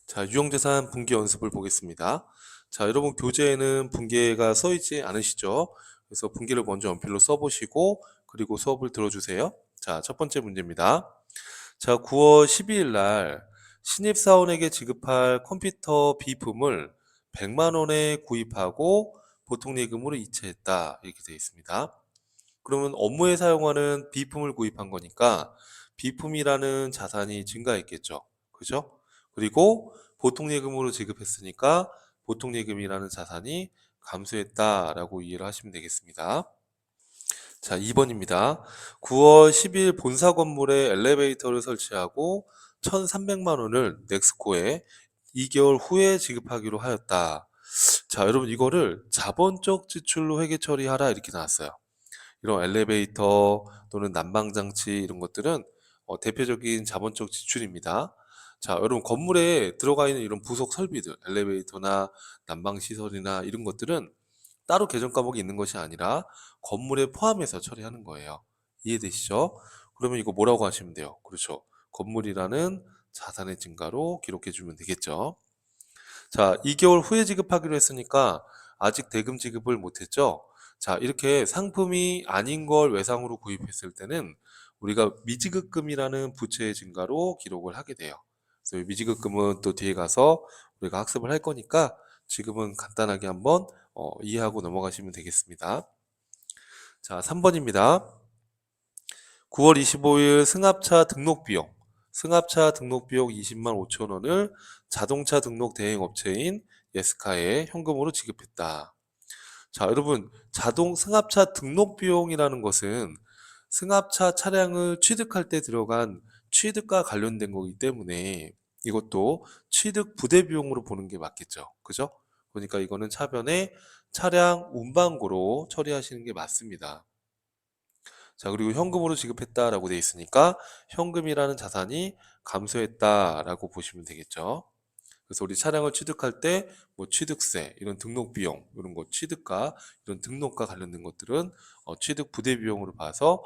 자, 유형자산 분기 연습을 보겠습니다. 자, 여러분 교재에는 분기가 써 있지 않으시죠? 그래서 분기를 먼저 연필로 써보시고 그리고 수업을 들어주세요. 자, 첫 번째 문제입니다. 자, 9월 12일 날 신입사원에게 지급할 컴퓨터 비품을 100만 원에 구입하고 보통예금으로 이체했다. 이렇게 되어 있습니다. 그러면 업무에 사용하는 비품을 구입한 거니까 비품이라는 자산이 증가했겠죠. 그죠? 그리고 보통예금으로 지급했으니까 보통예금이라는 자산이 감소했다라고 이해를 하시면 되겠습니다. 자, 2번입니다. 9월 10일 본사 건물에 엘리베이터를 설치하고 1,300만 원을 넥스코에 2개월 후에 지급하기로 하였다. 자, 여러분 이거를 자본적 지출로 회계 처리하라 이렇게 나왔어요. 이런 엘리베이터 또는 난방장치 이런 것들은 대표적인 자본적 지출입니다. 자, 여러분 건물에 들어가 있는 이런 부속 설비들, 엘리베이터나 난방시설이나 이런 것들은 따로 계정 과목이 있는 것이 아니라 건물에 포함해서 처리하는 거예요. 이해되시죠? 그러면 이거 뭐라고 하시면 돼요? 그렇죠. 건물이라는 자산의 증가로 기록해 주면 되겠죠. 자, 2개월 후에 지급하기로 했으니까 아직 대금 지급을 못했죠. 자, 이렇게 상품이 아닌 걸 외상으로 구입했을 때는 우리가 미지급금이라는 부채의 증가로 기록을 하게 돼요. 그래서 이 미지급금은 또 뒤에 가서 우리가 학습을 할 거니까 지금은 간단하게 한번 이해하고 넘어가시면 되겠습니다. 자, 3번입니다. 9월 25일 승합차 등록 비용. 승합차 등록 비용 20만 5천 원을 자동차 등록 대행 업체인 예스카에 현금으로 지급했다. 자, 여러분, 자동 승합차 등록 비용이라는 것은 승합차 차량을 취득할 때 들어간 취득과 관련된 거기 때문에 이것도 취득 부대 비용으로 보는 게 맞겠죠. 그죠? 그러니까 이거는 차변에 차량 운반고로 처리하시는 게 맞습니다. 자, 그리고 현금으로 지급했다라고 돼 있으니까 현금이라는 자산이 감소했다라고 보시면 되겠죠. 그래서 우리 차량을 취득할 때 뭐 취득세, 이런 등록 비용, 이런 거 취득가, 이런 등록과 관련된 것들은 취득 부대 비용으로 봐서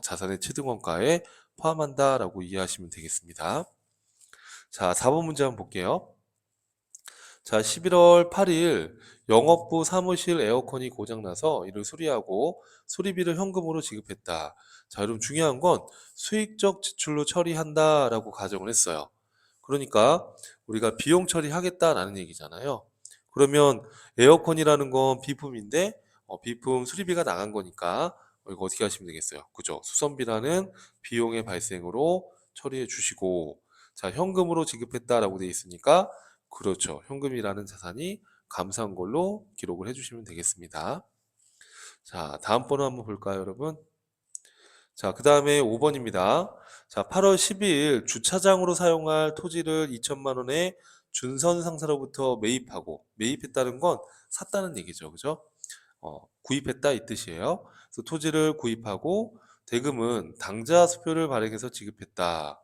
자산의 취득 원가에 포함한다라고 이해하시면 되겠습니다. 자, 4번 문제 한번 볼게요. 자, 11월 8일 영업부 사무실 에어컨이 고장나서 이를 수리하고 수리비를 현금으로 지급했다. 자, 여러분 중요한 건 수익적 지출로 처리한다라고 가정을 했어요. 그러니까 우리가 비용 처리하겠다라는 얘기잖아요. 그러면 에어컨이라는 건 비품인데 비품 수리비가 나간 거니까 이거 어떻게 하시면 되겠어요? 그죠? 수선비라는 비용의 발생으로 처리해 주시고 자, 현금으로 지급했다라고 돼 있으니까 그렇죠. 현금이라는 자산이 감소한 걸로 기록을 해주시면 되겠습니다. 자, 다음 번호 한번 볼까요, 여러분? 자, 그 다음에 5번입니다. 자, 8월 12일 주차장으로 사용할 토지를 2천만 원에 준선 상사로부터 매입하고, 매입했다는 건 샀다는 얘기죠. 그죠? 구입했다 이 뜻이에요. 그래서 토지를 구입하고 대금은 당좌 수표를 발행해서 지급했다.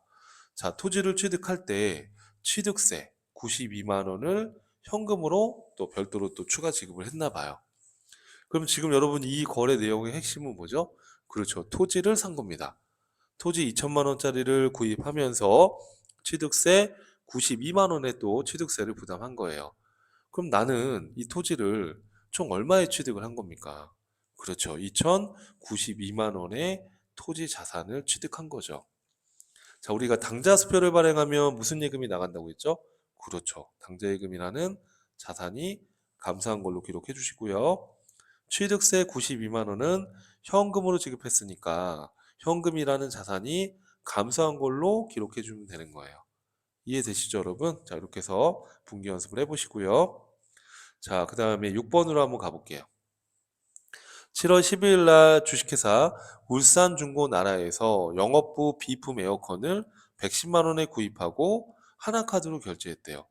자, 토지를 취득할 때 취득세 92만 원을 현금으로 또 별도로 또 추가 지급을 했나 봐요. 그럼 지금 여러분 이 거래 내용의 핵심은 뭐죠? 그렇죠. 토지를 산 겁니다. 토지 2천만 원짜리를 구입하면서 취득세 92만 원의 또 취득세를 부담한 거예요. 그럼 나는 이 토지를 총 얼마에 취득을 한 겁니까? 그렇죠. 2,092만 원의 토지 자산을 취득한 거죠. 자, 우리가 당좌수표를 발행하면 무슨 예금이 나간다고 했죠? 그렇죠. 당좌예금이라는 자산이 감소한 걸로 기록해 주시고요. 취득세 92만 원은 현금으로 지급했으니까 현금이라는 자산이 감소한 걸로 기록해 주면 되는 거예요. 이해되시죠, 여러분? 자, 이렇게 해서 분기 연습을 해보시고요. 자, 그 다음에 6번으로 한번 가볼게요. 7월 12일 날 주식회사 울산중고나라에서 영업부 비품 에어컨을 110만 원에 구입하고 하나카드로 결제했대요.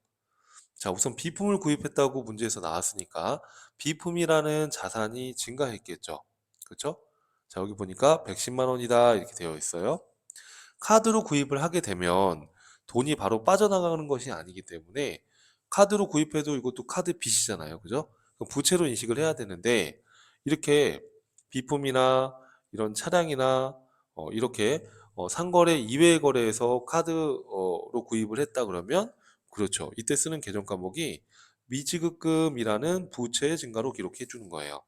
자, 우선 비품을 구입했다고 문제에서 나왔으니까 비품이라는 자산이 증가했겠죠. 그렇죠? 자, 여기 보니까 110만 원이다 이렇게 되어 있어요. 카드로 구입을 하게 되면 돈이 바로 빠져나가는 것이 아니기 때문에 카드로 구입해도 이것도 카드 빚이잖아요. 그죠? 그럼 부채로 인식을 해야 되는데 이렇게 비품이나 이런 차량이나 이렇게 상거래 이외의 거래에서 카드로 구입을 했다 그러면 그렇죠. 이때 쓰는 계정 과목이 미지급금이라는 부채의 증가로 기록해 주는 거예요.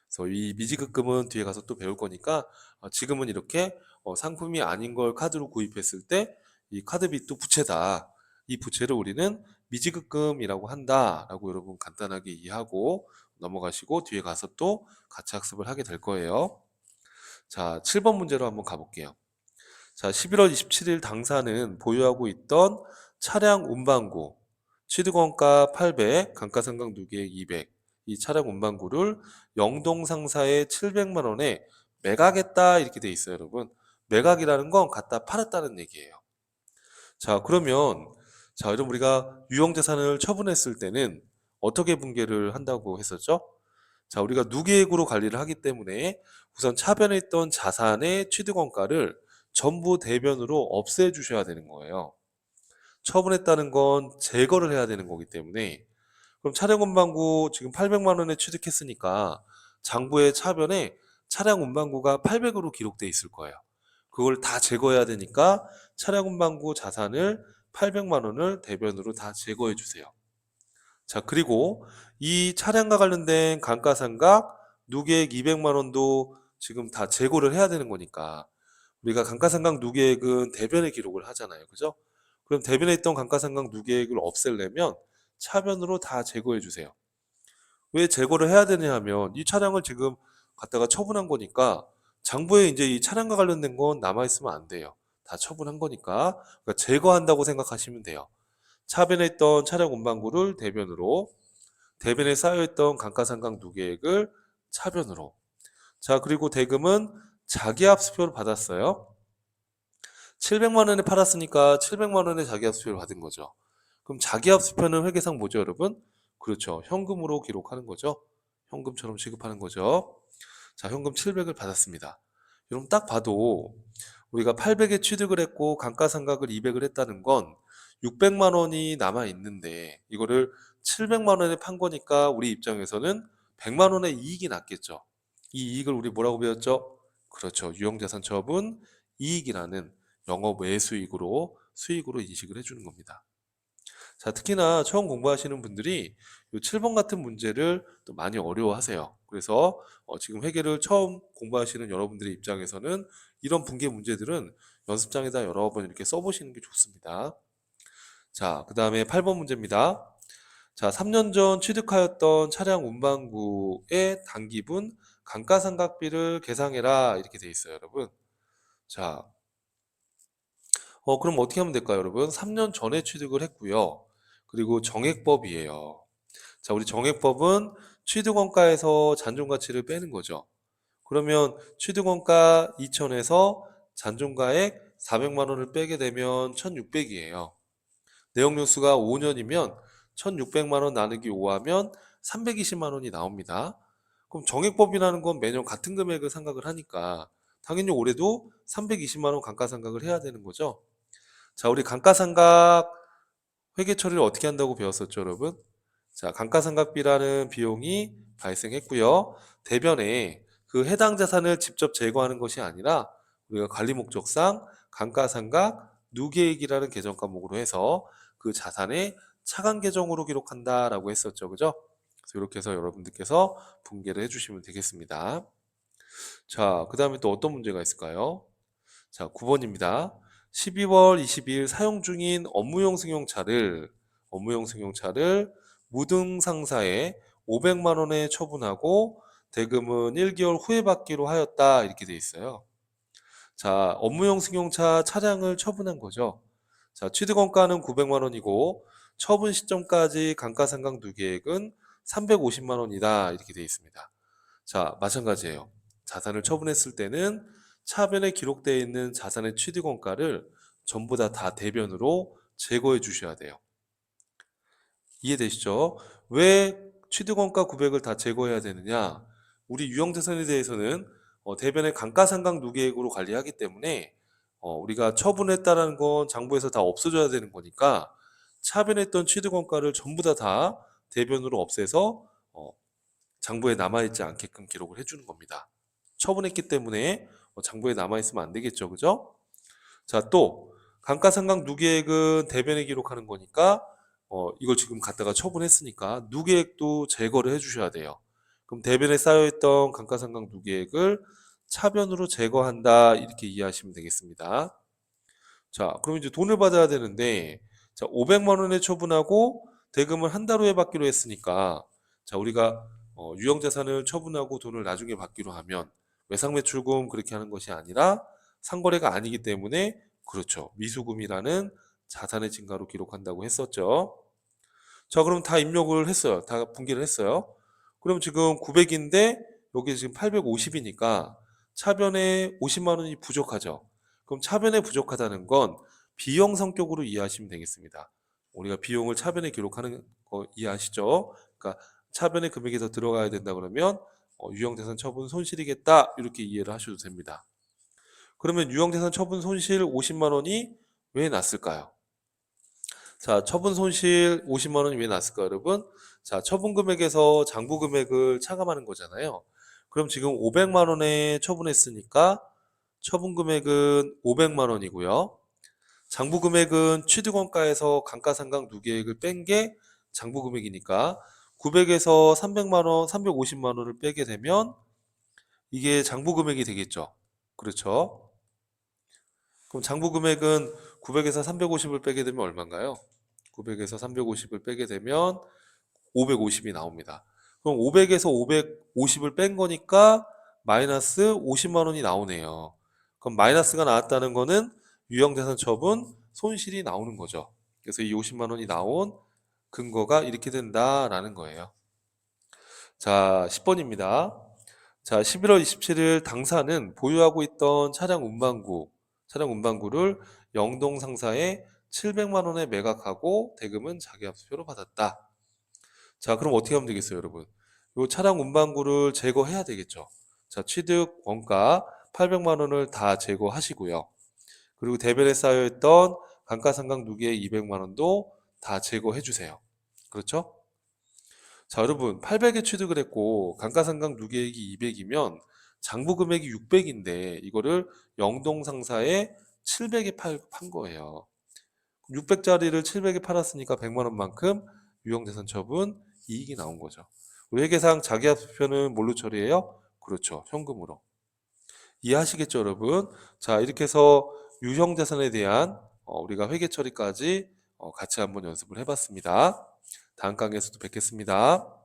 그래서 이 미지급금은 뒤에 가서 또 배울 거니까 지금은 이렇게 상품이 아닌 걸 카드로 구입했을 때 이 카드빚도 부채다. 이 부채를 우리는 미지급금이라고 한다라고 여러분 간단하게 이해하고 넘어가시고 뒤에 가서 또 같이 학습을 하게 될 거예요. 자, 7번 문제로 한번 가볼게요. 자, 11월 27일 당사는 보유하고 있던 차량 운반구, 취득원가 800, 감가상각 누계액 200, 이 차량 운반구를 영동상사에 700만 원에 매각했다 이렇게 돼 있어요, 여러분. 매각이라는 건 갖다 팔았다는 얘기예요. 자, 그러면 자, 여러분 우리가 유형자산을 처분했을 때는 어떻게 분괴를 한다고 했었죠? 자, 우리가 누계액으로 관리를 하기 때문에 우선 차변에 있던 자산의 취득원가를 전부 대변으로 없애주셔야 되는 거예요. 처분했다는 건 제거를 해야 되는 거기 때문에 그럼 차량 운반구 지금 800만 원에 취득했으니까 장부의 차변에 차량 운반구가 800으로 기록돼 있을 거예요. 그걸 다 제거해야 되니까 차량 운반구 자산을 800만 원을 대변으로 다 제거해 주세요. 자, 그리고 이 차량과 관련된 감가상각 누계액 200만 원도 지금 다 제고를 해야 되는 거니까 우리가 감가상각 누계액은 대변에 기록을 하잖아요. 그죠? 그럼 대변에 있던 감가상각 누계액을 없애려면 차변으로 다 제거해 주세요. 왜 제거를 해야 되냐 하면 이 차량을 지금 갖다가 처분한 거니까 장부에 이제 이 차량과 관련된 건 남아 있으면 안 돼요. 다 처분한 거니까 그러니까 제거한다고 생각하시면 돼요. 차변에 있던 차량 운반구를 대변으로, 대변에 쌓여있던 감가상각 누계액을 차변으로. 자, 그리고 대금은 자기압수표를 받았어요. 700만 원에 팔았으니까 700만 원의 자기압수표를 받은 거죠. 그럼 자기압수표는 회계상 뭐죠, 여러분? 그렇죠. 현금으로 기록하는 거죠. 현금처럼 취급하는 거죠. 자, 현금 700을 받았습니다. 여러분 딱 봐도 우리가 800에 취득을 했고 감가상각을 200을 했다는 건 600만 원이 남아 있는데 이거를 700만 원에 판 거니까 우리 입장에서는 100만 원의 이익이 났겠죠. 이 이익을 우리 뭐라고 배웠죠? 그렇죠. 유형자산 처분 이익이라는 영업 외수익으로 수익으로 인식을 해주는 겁니다. 자, 특히나 처음 공부하시는 분들이 이 7번 같은 문제를 또 많이 어려워하세요. 그래서 지금 회계를 처음 공부하시는 여러분들의 입장에서는 이런 분계 문제들은 연습장에다 여러 번 이렇게 써보시는 게 좋습니다. 자, 그 다음에 8번 문제입니다. 자, 3년 전 취득하였던 차량 운반구의 당기분 감가상각비를 계상해라 이렇게 돼 있어요, 여러분. 자, 그럼 어떻게 하면 될까요, 여러분? 3년 전에 취득을 했고요. 그리고 정액법이에요. 자, 우리 정액법은 취득원가에서 잔존가치를 빼는 거죠. 그러면 취득원가 2천에서 잔존가액 400만 원을 빼게 되면 1,600이에요. 내역연수가 5년이면 1,600만 원 나누기 5하면 320만 원이 나옵니다. 그럼 정액법이라는 건 매년 같은 금액을 상각을 하니까 당연히 올해도 320만 원 감가상각을 해야 되는 거죠. 자, 우리 감가상각 회계 처리를 어떻게 한다고 배웠었죠, 여러분? 자, 감가상각비라는 비용이 발생했고요. 대변에 그 해당 자산을 직접 제거하는 것이 아니라 우리가 관리 목적상 감가상각 누계액이라는 계정 과목으로 해서 그 자산의 차감 계정으로 기록한다라고 했었죠. 그죠? 그래서 이렇게 해서 여러분들께서 분개를 해주시면 되겠습니다. 자, 그 다음에 또 어떤 문제가 있을까요? 자, 9번입니다. 12월 22일 사용 중인 업무용 승용차를 무등상사에 500만 원에 처분하고 대금은 1개월 후에 받기로 하였다 이렇게 돼 있어요. 자, 업무용 승용차 차량을 처분한 거죠. 자, 취득원가는 900만 원이고 처분 시점까지 감가상각 누계액은 350만 원이다 이렇게 돼 있습니다. 자, 마찬가지예요. 자산을 처분했을 때는 차변에 기록되어 있는 자산의 취득원가를 전부 다 대변으로 제거해 주셔야 돼요. 이해되시죠? 왜 취득원가 900을 다 제거해야 되느냐? 우리 유형자산에 대해서는 대변의 감가상각 누계액으로 관리하기 때문에 우리가 처분했다는 건 장부에서 다 없어져야 되는 거니까 차변에 있던 취득원가를 전부 다 대변으로 없애서 장부에 남아있지 않게끔 기록을 해주는 겁니다. 처분했기 때문에 장부에 남아있으면 안 되겠죠. 그죠? 자, 또 감가상각 누계액은 대변에 기록하는 거니까 이걸 지금 갖다가 처분했으니까 누계액도 제거를 해주셔야 돼요. 그럼 대변에 쌓여있던 감가상각 누계액을 차변으로 제거한다 이렇게 이해하시면 되겠습니다. 자, 그럼 이제 돈을 받아야 되는데 자, 500만 원에 처분하고 대금을 한 달 후에 받기로 했으니까 자, 우리가 유형자산을 처분하고 돈을 나중에 받기로 하면 외상매출금 그렇게 하는 것이 아니라 상거래가 아니기 때문에 그렇죠. 미수금이라는 자산의 증가로 기록한다고 했었죠. 자, 그럼 다 입력을 했어요. 다 분기를 했어요. 그럼 지금 900인데 여기 지금 850이니까 차변에 50만 원이 부족하죠. 그럼 차변에 부족하다는 건 비용 성격으로 이해하시면 되겠습니다. 우리가 비용을 차변에 기록하는 거 이해하시죠? 그러니까 차변에 금액이 더 들어가야 된다 그러면 유형자산 처분 손실이겠다 이렇게 이해를 하셔도 됩니다. 그러면 유형자산 처분 손실 50만 원이 왜 났을까요? 자, 처분 손실 50만 원이 왜 났을까요, 여러분? 자, 처분 금액에서 장부 금액을 차감하는 거잖아요. 그럼 지금 500만 원에 처분했으니까 처분 금액은 500만 원이고요. 장부 금액은 취득원가에서 감가상각 누계액을 뺀 게 장부 금액이니까 900에서 300만 원, 350만 원을 빼게 되면 이게 장부 금액이 되겠죠. 그렇죠? 그럼 장부 금액은 900에서 350을 빼게 되면 얼마인가요? 900에서 350을 빼게 되면 550이 나옵니다. 그럼 500에서 550을 뺀 거니까 마이너스 50만 원이 나오네요. 그럼 마이너스가 나왔다는 거는 유형자산 처분 손실이 나오는 거죠. 그래서 이 50만 원이 나온 근거가 이렇게 된다라는 거예요. 자, 10번입니다. 자, 11월 27일 당사는 보유하고 있던 차량 운반구를 영동 상사에 700만 원에 매각하고 대금은 자기압수표로 받았다. 자, 그럼 어떻게 하면 되겠어요, 여러분? 이 차량 운반구를 제거해야 되겠죠. 자, 취득 원가 800만 원을 다 제거하시고요. 그리고 대변에 쌓여있던 감가상각 누계액 200만 원도 다 제거해 주세요. 그렇죠? 자, 여러분 800에 취득을 했고 감가상각 누계액이 200이면 장부 금액이 600인데 이거를 영동 상사에 700에 판 거예요. 600짜리를 700에 팔았으니까 100만 원만큼 유형자산 처분 이익이 나온 거죠. 우리 회계상 자기합수표는 뭘로 처리해요? 그렇죠. 현금으로. 이해하시겠죠, 여러분? 자, 이렇게 해서 유형자산에 대한 우리가 회계 처리까지 같이 한번 연습을 해봤습니다. 다음 강의에서도 뵙겠습니다.